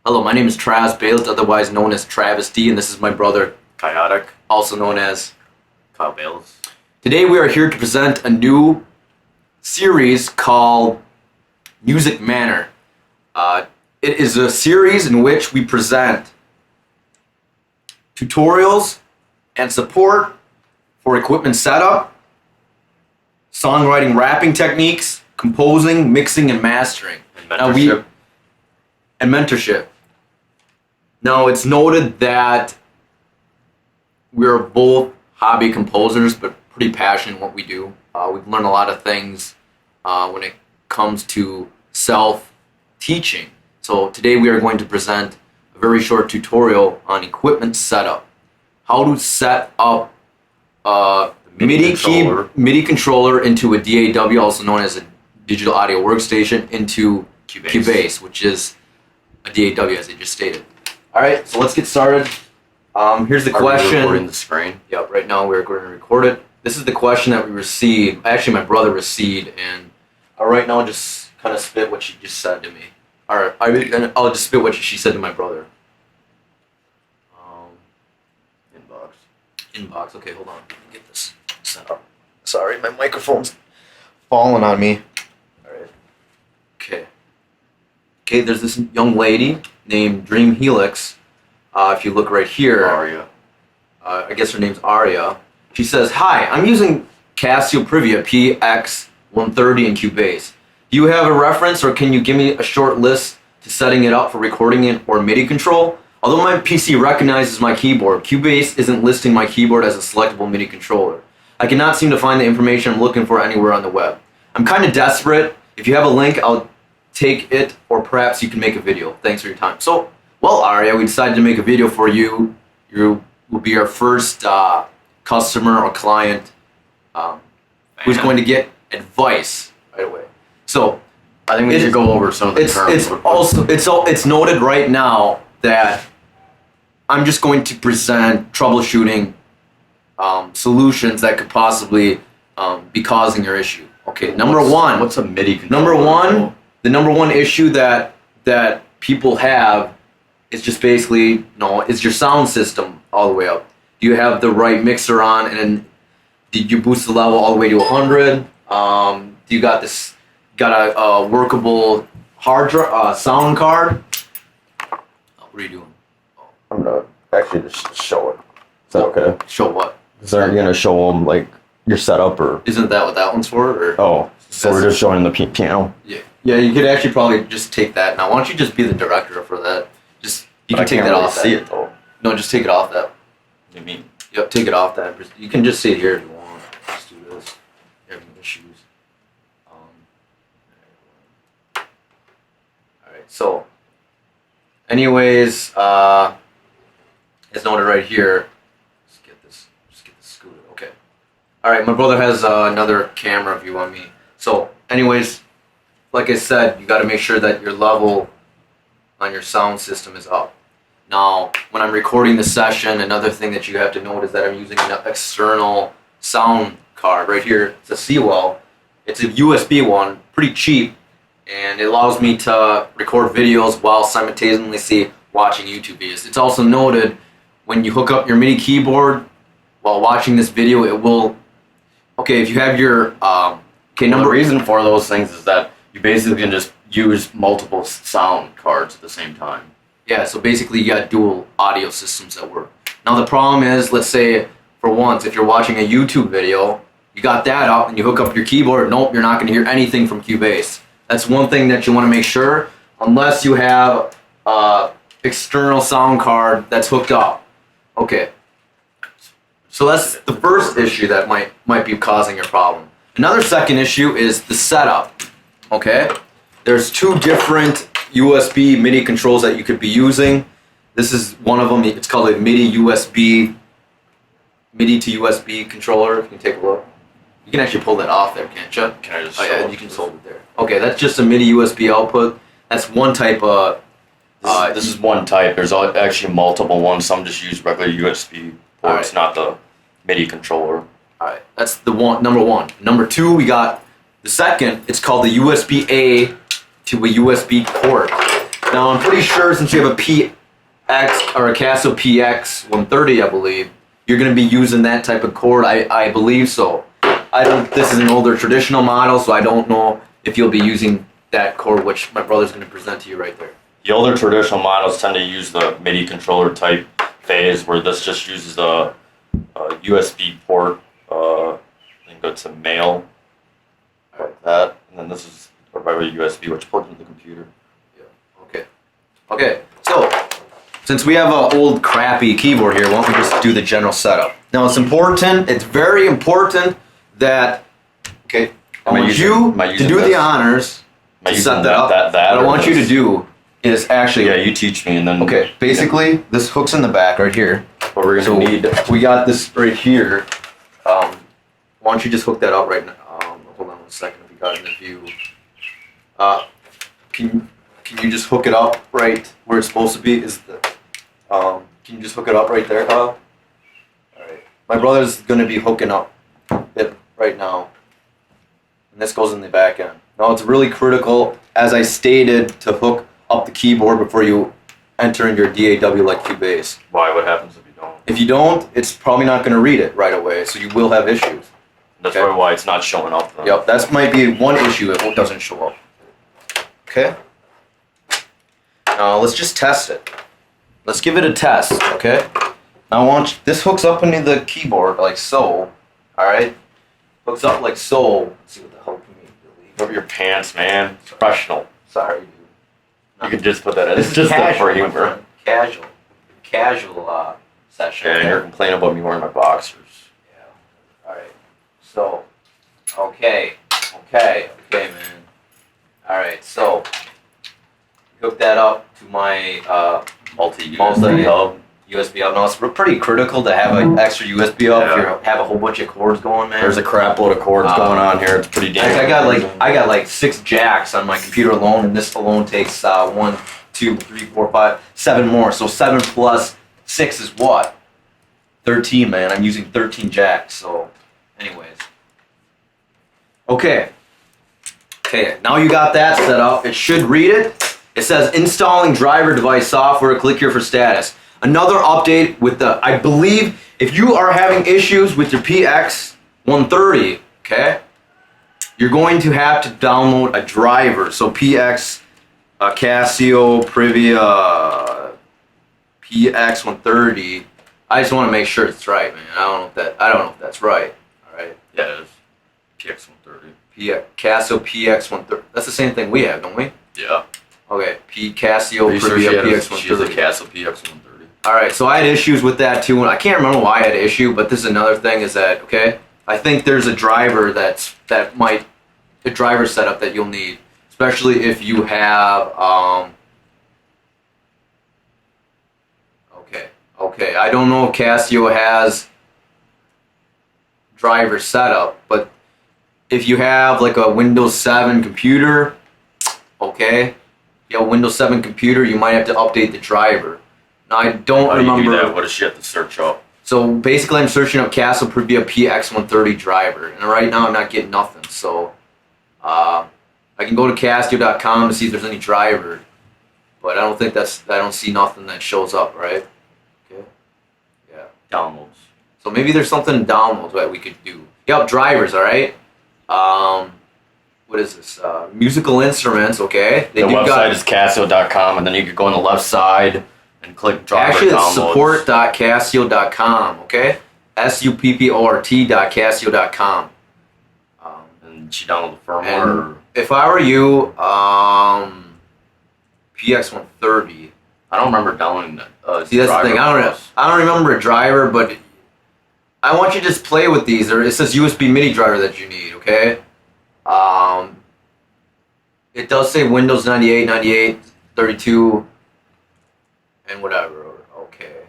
Hello, my name is Travis Bales, otherwise known as Travis D, and this is my brother, Chaotic. also known as Kyle Bales. Today we are here to present a new series called Music Manner. It is a series in which we present tutorials and support for equipment setup, songwriting rapping techniques, composing, mixing, and mastering. And mentorship. And mentorship. Now, it's noted that we're both hobby composers, but pretty passionate in what we do. We've learned a lot of things when it comes to self-teaching. So today we are going to present a very short tutorial on equipment setup. How to set up a MIDI controller into a DAW, also known as a digital audio workstation, into Cubase, which is a DAW, as I just stated. All right, so let's get started. Here's the question. Are we recording the screen? Yep, right now we're going to record it. This is the question that we received. Actually, my brother received, and right now just kind of spit what she just said to me. Or I'll just spit what she said to my brother. Inbox. Okay, hold on. Let me get this set up. Sorry, my microphone's falling on me. All right. Okay. Okay, there's this young lady named Dream Helix. If you look right here, Aria. I guess her name's Aria. She says, "Hi, I'm using Casio Privia PX130 in Cubase. Do you have a reference, or can you give me a short list to setting it up for recording it or MIDI control? Although my PC recognizes my keyboard, Cubase isn't listing my keyboard as a selectable MIDI controller. I cannot seem to find the information I'm looking for anywhere on the web. I'm kind of desperate. If you have a link, I'll take it, or perhaps you can make a video. Thanks for your time." So, well, Aria, we decided to make a video for you. You will be our first customer or client who's going to get advice right away. So, I think we should go over some of the terms. It's noted right now that I'm just going to present troubleshooting solutions that could possibly be causing your issue. Okay, number one. What's a MIDI controller? The number one issue that people have is just basically, is your sound system all the way up. Do you have the right mixer on, and then did you boost the level all the way to 100? Do you got a workable sound card? What are you doing? I'm gonna actually just show it. Is that okay? Show what? Is that gonna show them like your setup, or? Isn't that what that one's for? Or? Oh, so we're just showing the piano. Yeah. You could actually probably just take that. Now, why don't you just be the director for that? You can take that off. See it though. No, just take it off that. What do you mean? Yep, take it off that. You can just sit here if you want. Just do this. You have any issues? All right. So, anyways, as noted right here, just get this scooted. Okay. All right. My brother has another camera view on me. So, anyways, like I said, you got to make sure that your level on your sound system is up. Now, when I'm recording the session, another thing that you have to note is that I'm using an external sound card right here. It's a Sewell. It's a USB one, pretty cheap, and it allows me to record videos while simultaneously watching YouTube videos. It's also noted when you hook up your MIDI keyboard while watching this video, it will. Okay, if you have your The reason for those things is that you basically can just use multiple sound cards at the same time. Yeah, so basically you got dual audio systems that work. Now the problem is, let's say for once, if you're watching a YouTube video, you got that up and you hook up your keyboard, nope, you're not going to hear anything from Cubase. That's one thing that you want to make sure, unless you have external sound card that's hooked up. Okay, so that's the first issue that might be causing your problem. Another second issue is the setup. Okay, there's two different USB MIDI controls that you could be using. This is one of them. It's called a MIDI to USB controller. If you can take a look, you can actually pull that off there, can't you? Can I just? Oh yeah, you can hold it there. Okay, that's just a MIDI USB output. That's one type of. This is one type. There's actually multiple ones. Some just use regular USB ports, not the MIDI controller. All right, that's the number one. Number two, we got the second. It's called the USB-A to a USB port. Now I'm pretty sure since you have a PX or a Casio PX 130, I believe, you're going to be using that type of cord. I believe so. This is an older traditional model, so I don't know if you'll be using that cord, which my brother's going to present to you right there. The older traditional models tend to use the MIDI controller type phase, where this just uses a USB port. I think it's a male, like that, and then this is a regular USB, which plugs into the computer. Yeah. Okay. Okay. So since we have an old crappy keyboard here, why don't we just do the general setup? Now it's important. It's very important that I want you to do the honors to set that up. What I want you to do is actually you teach me, and then basically this hook's in the back right here. What we're gonna need. We got this right here. Why don't you just hook that up right now? Hold on 1 second. If you got it in the view, can you just hook it up right where it's supposed to be? Can you just hook it up right there, Kyle? All right. My brother's gonna be hooking up it right now, and this goes in the back end. Now it's really critical, as I stated, to hook up the keyboard before you enter in your DAW like Cubase. Why? What happens if you don't? If you don't, it's probably not going to read it right away, so you will have issues. That's probably why it's not showing up. Then. Yep, that might be one issue. It doesn't show up. Okay. Now let's just test it. Let's give it a test. Okay. Now this hooks up into the keyboard like so. All right. Hooks up like so. Let's see what the hell can we delete. Cover your pants, man. It's professional. Sorry, dude. You can just put that in. This It's is just casual, for my humor. friend. Casual session. Yeah, and you're complaining about me wearing my boxers. Yeah. All right. So, okay, man. All right. So, hook that up to my Multi-USB hub. USB hub. Now it's pretty critical to have an extra USB hub if Yeah. you have a whole bunch of cords going, man. There's a crap load of cords going on here. It's pretty damn. I got like 6 jacks on my computer alone, and this alone takes 1, 2, 3, 4, 5, 7 more. So 7 plus 6 is what? 13, man. I'm using 13 jacks. So, anyways. Okay. Now you got that set up. It should read it. It says installing driver device software. Click here for status. Another update with I believe if you are having issues with your PX 130, you're going to have to download a driver. So PX, Casio, Privia, PX 130. I just want to make sure it's right, man. I don't know if that's right. All right. Yeah, it is. PX 130. Casio PX 130. That's the same thing we have, don't we? Yeah. Okay. Casio Privia PX 130. She's a Casio PX 130. All right, so I had issues with that too, and I can't remember why I had an issue, but this is another thing is that, I think there's a driver a driver setup that you'll need, especially if you have, I don't know if Casio has driver setup, but if you have like a Windows 7 computer, Windows 7 computer, you might have to update the driver. Now, I don't remember. How do you do that? What does she have to search up? So basically, I'm searching up Casio Privia PX130 driver, and right now I'm not getting nothing. So I can go to Casio.com to see if there's any driver, but I don't see nothing that shows up, right? Okay. Yeah. Downloads. So maybe there's something in downloads that we could do. Yep, drivers. All right. What is this? Musical instruments. Okay. The website is Casio.com, and then you could go on the left side and click driver Actually, it's downloads. support.casio.com, okay? support.casio.com. And she downloaded the firmware. If I were you, PX130. I don't remember downloading that. See, that's the thing. I don't remember a driver, but I want you to just play with these. It says USB MIDI driver that you need, okay? It does say Windows 98, 98, 32. And whatever, okay.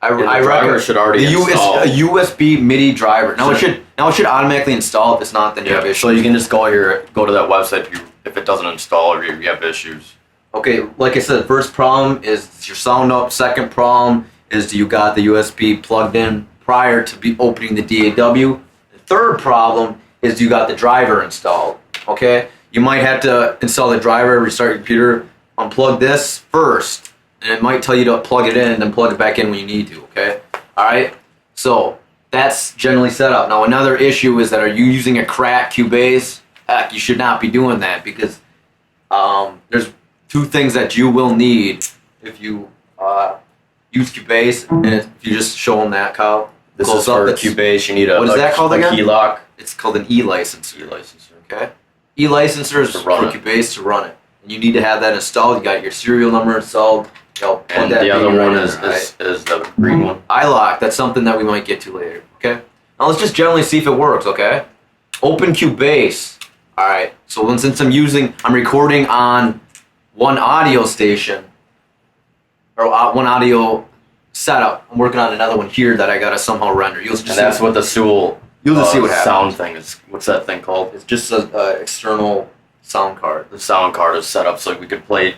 I driver should already install. A USB MIDI driver. Now it should automatically install. If it's not, then you have issues. So you can just go to that website if it doesn't install or you have issues. Okay, like I said, the first problem is your sound up. Second problem is you got the USB plugged in prior to opening the DAW. The third problem is you got the driver installed. Okay, you might have to install the driver, restart your computer, unplug this first, and it might tell you to plug it in and then plug it back in when you need to, okay? All right, so that's generally set up. Now another issue is that are you using a cracked Cubase? Heck, you should not be doing that because there's two things that you will need if you use Cubase, and if you just show them that, Kyle. This is for Cubase. You need a what is that called again? Key lock. It's called an E-licenser. E-licenser. Okay. E-licenser is for Cubase to run it. And you need to have that installed. You got your serial number installed. And the other one is the green one. iLock. That's something that we might get to later. Okay. Now let's just generally see if it works. Okay. Open Cubase. All right. So since I'm recording on one audio station or one audio setup. I'm working on another one here that I gotta somehow render. You'll just and that's what the Sewell you'll just see what happens. Sound thing is. What's that thing called? It's just an external sound card. The sound card is set up so we could play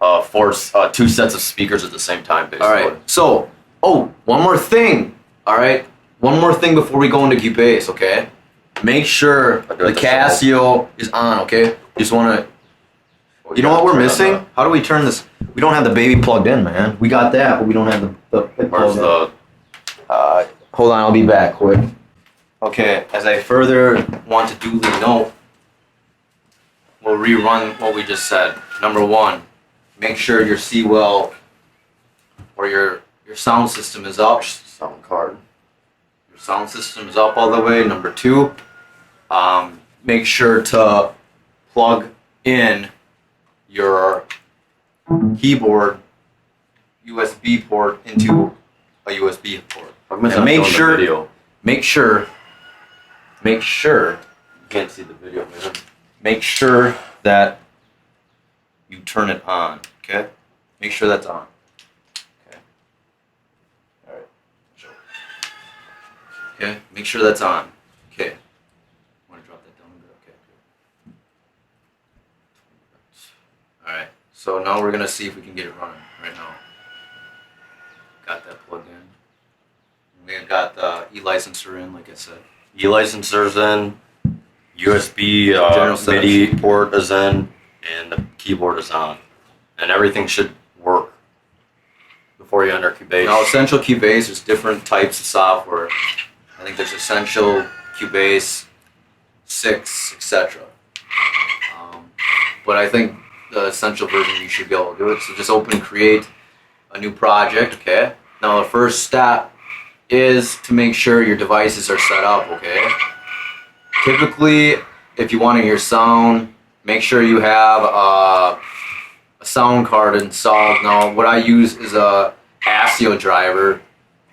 two sets of speakers at the same time, basically. All right. So, one more thing. All right. One more thing before we go into Cubase. Okay. Make sure the Casio is on. Okay. Just want to. You know what we're missing? How do we turn this? We don't have the baby plugged in, man. We got that, but we don't have the Where's the? Hold on, I'll be back quick. Okay, as I further want to duly note, we'll rerun what we just said. Number one, make sure your C-well or your sound system is up. Sound card. Your sound system is up all the way. Number two, make sure to plug in your keyboard USB port into a USB port. And make sure you can't see the video, man. Make sure that you turn it on, okay? Make sure that's on. Okay. All right. Okay, make sure that's on. Okay. Want to drop that down a bit? Okay, good. All right. So now we're gonna see if we can get it running right now. Got that plugged in. We got the E-licenser in, like I said. E-licenser's in, USB MIDI port is in, and the keyboard is on. And everything should work before you enter Cubase. Now, Essential Cubase, there's different types of software. I think there's Essential Cubase 6, etc. But I think the Essential version you should be able to do it. So just open and create a new project, okay? Now the first step is to make sure your devices are set up, okay? Typically, if you want to hear sound, make sure you have a sound card installed. Now, what I use is a ASIO driver.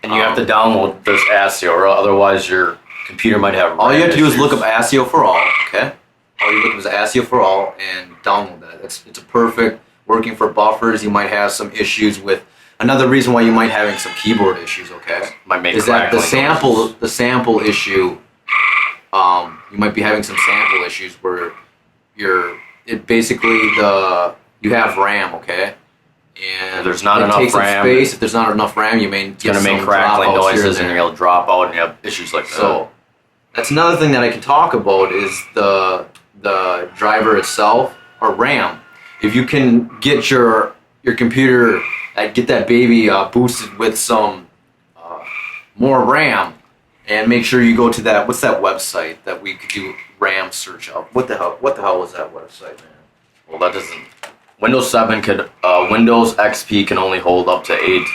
And you have to download this ASIO, or otherwise your computer might have all you have to do is look up ASIO for all, okay? All you look up is ASIO for all and download that. It's a perfect working for buffers. You might have some issues with. Another reason why you might having some keyboard issues, okay, is that the sample issue. You might be having some sample issues where you have RAM, okay, and if there's not enough RAM. Space. If there's not enough RAM, you may get gonna make crackling noises and you'll drop out and you have issues like that. So that's another thing that I can talk about is the driver itself or RAM. If you can get your computer. Get that baby boosted with some more RAM, and make sure you go to that. What's that website that we could do RAM search of? What the hell was that website, man? Well, that doesn't. Windows 7 could. Windows XP can only hold up to 8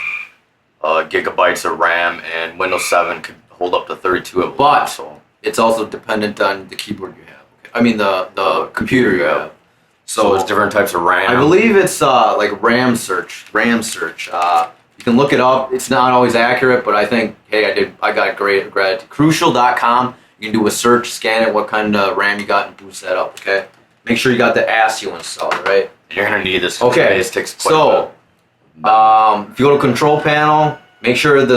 gigabytes of RAM, and Windows 7 could hold up to 32 of them. But it's also dependent on the keyboard you have. Okay? I mean the computer you have. So there's different types of RAM. I believe it's like RAM search. You can look it up. It's not always accurate, but I think, hey, I got a great. Crucial.com. You can do a search, scan it, what kind of RAM you got, and boost that up. Okay. Make sure you got the ASIO installed, right? You're gonna need this. Okay. It takes quite a bit. If you go to Control Panel, make sure the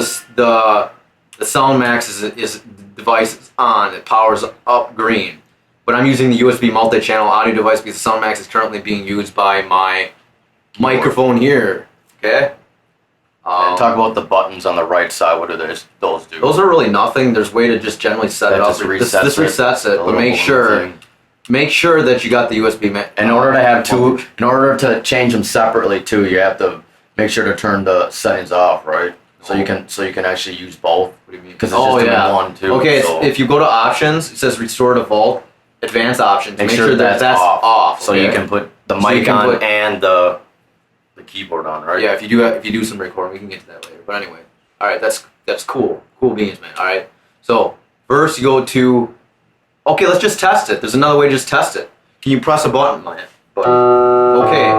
SoundMax is device is on. It powers up green. But I'm using the USB multi-channel audio device because the SoundMax is currently being used by my microphone here. Okay. And talk about the buttons on the right side. What do those do? Those are really nothing. There's a way to just generally set it up. This resets it, but make sure make sure that you got the USB. In order to have two, in order to change them separately too, you have to make sure to turn the settings off, right? So you can actually use both. What do you mean? Because it's just doing one too. Okay, so if you go to options, it says restore default, advanced options. make sure that that's off, so okay? you can put the So you mic can on put- and the keyboard on, right? Yeah, if you do some recording, we can get to that later. But anyway, all right, that's cool. Cool beans, man. All right. So first you go to. Okay, let's just test it. There's another way to just test it. Can you press a button, man? Okay.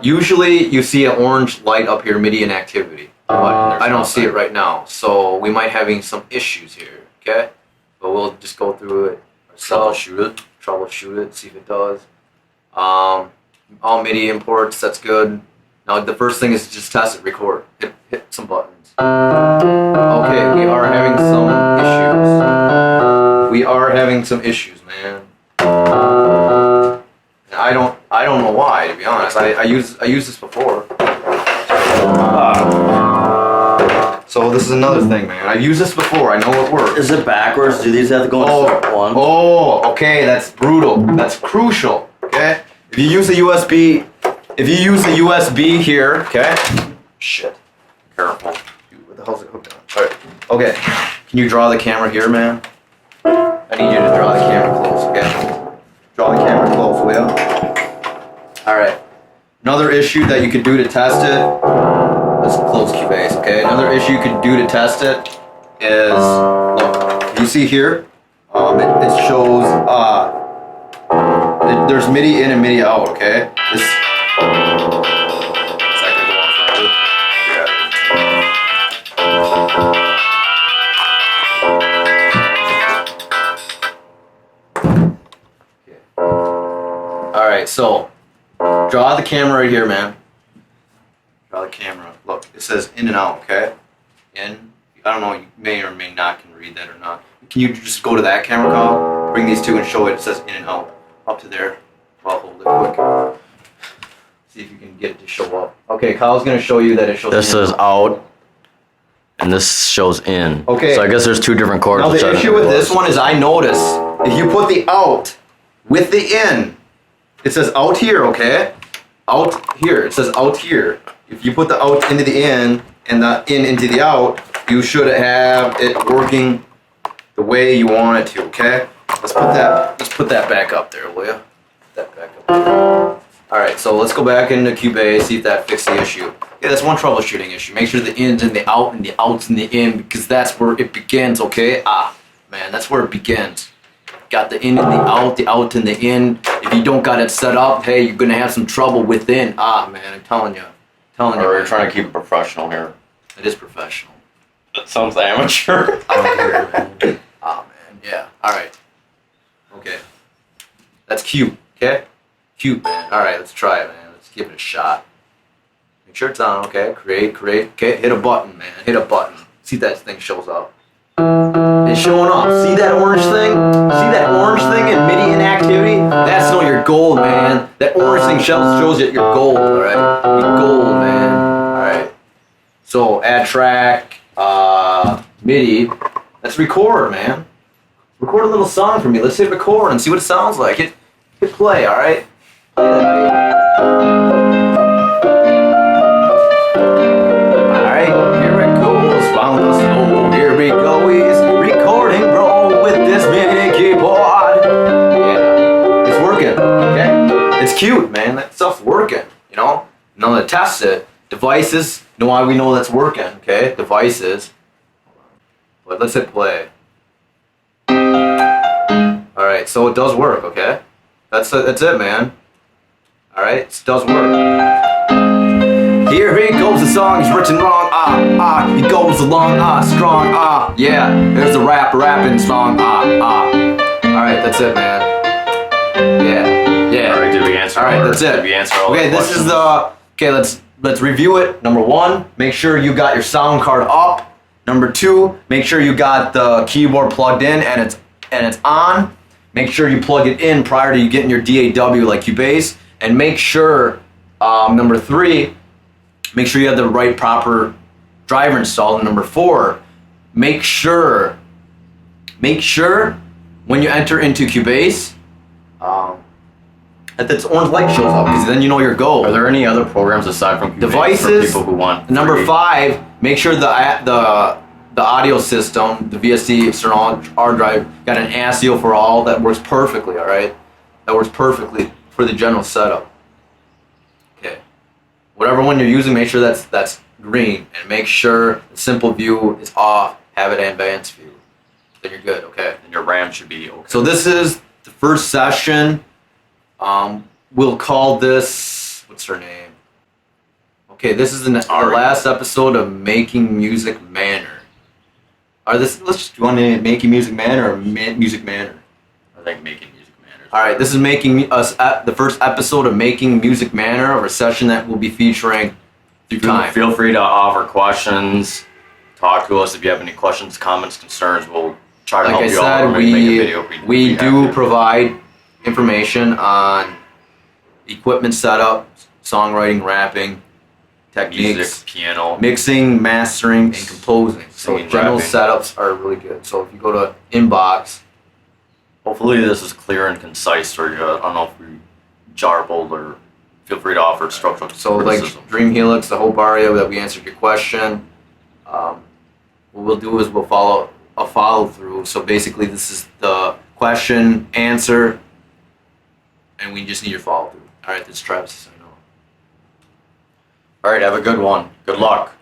Usually you see an orange light up here, MIDI inactivity. But I don't see it right now, so we might having some issues here. Okay, but we'll just go through it ourselves. Troubleshoot it. See if it does. All MIDI imports. That's good. Now the first thing is to just test it. Record. Hit some buttons. Okay, we are having some issues. We are having some issues, man. I don't know why, to be honest. I used this before. So this is another thing, man. I've used this before. I know it works. Is it backwards? Do these have to go in one? Oh, okay. That's brutal. That's crucial. Okay. If you use a USB here, okay. Shit. Careful. What the hell's it hooked on? All right. Okay. Can you draw the camera here, man? I need you to draw the camera close. Okay. Draw the camera close, will you? All right. Another issue that you could do to test it. Let's close Cubase. Okay. Another issue you could do to test it is look. You see here? It shows there's MIDI in and MIDI out. Okay. This. Is that gonna go on forever? Yeah. All right. So draw the camera right here, man. Draw the camera. Look, it says in and out. Okay. In. I don't know. You may or may not can read that or not. Can you just go to that camera, Kyle? Bring these two and show it. It says in and out. Up to there. I'll hold it quick. See if you can get it to show up. Okay, Kyle's gonna show you that it shows. This in. is out, and this shows in. Okay. So I guess there's two different chords. Now which I the didn't issue with realize. this one is I notice if you put the out with the in, it says out here. Okay, out here. It says out here. If you put the out into the in and the in into the out, you should have it working the way you want it to. Okay. Let's put that back up there, will you? Put that back up there. All right, so let's go back into Cubase, see if that fixed the issue. Yeah, that's one troubleshooting issue. Make sure the in's in the out and the out's in the in because that's where it begins, okay? Man, that's where it begins. Got the in and the out and the in. If you don't got it set up, hey, you're gonna have some trouble within. Man, I'm telling you. We're Man. trying to keep it professional here. It is professional. That sounds amateur. I don't care, man. Man, yeah. All right. Okay. That's cute, okay? Cute, man. All right, let's try it, man. Let's give it a shot. Make sure it's on, okay? Create. Okay, hit a button, man. Hit a button. See if that thing shows up. It's showing up. See that orange thing? See that orange thing in MIDI inactivity? That's no your gold, man. That orange thing shows you your gold, all right? You're gold, man. All right. So add track, MIDI. Let's record, man. Record a little song for me. Let's hit record and see what it sounds like. Hit play, all right? Play that, all right, here it goes. Found the soul. Here we go. He's recording, bro, with this MIDI keyboard. Yeah, it's working. Okay, it's cute, man. That stuff's working. You know. Now to test it, devices. Know why we know that's working? Okay, devices. But let's hit play. All right, so it does work. Okay, that's it, man. All right, it does work. Here he goes, the song is written wrong. He goes along, strong, yeah. There's the rapping song, All right, that's it, man. Yeah. All right, did we answer? All right, that's it. Did we answer all Okay, the this is questions? okay. Let's review it. Number one, make sure you got your sound card up. Number two, make sure you got the keyboard plugged in and it's on. Make sure you plug it in prior to you getting your DAW like Cubase, and make sure number three, make sure you have the right proper driver installed. And number four, make sure when you enter into Cubase, that this orange light shows up because then you know your goal. Are there any other programs aside from Cubase Devices, for people who want Number free? 5, make sure the audio system, the VSTI external hard drive, got an ASIO for all that works perfectly. All right, that works perfectly for the general setup. Okay, whatever one you're using, make sure that's green, and make sure the simple view is off. Have it advanced view. Then you're good. Okay. And your RAM should be okay. So this is the first session. We'll call this, what's her name? Okay, this is the last episode of Making Music Manner. Do you want to Making Music Manner or Music Manner? I think Making Music Manner. All right, this is making us the first episode of Making Music Manner, of a session that will be featuring through time. Feel free to offer questions. Talk to us if you have any questions, comments, concerns. We'll try to Like help I you out. said, Or make a video if we have do to. provide information on equipment setup, songwriting, rapping, techniques, music, piano. mixing, mastering, and composing. So Singing, general rapping. setups are really good. So if you go to inbox, Hopefully this is clear and concise for you. I don't know if we jarbled or feel free to offer structural so like criticism. Dream Helix, the whole aria that we answered your question. What we'll do is we'll follow a follow through. So basically, this is the question, answer, and we just need your follow through. All right, this is Travis. I know. All right, have a good one. Good luck.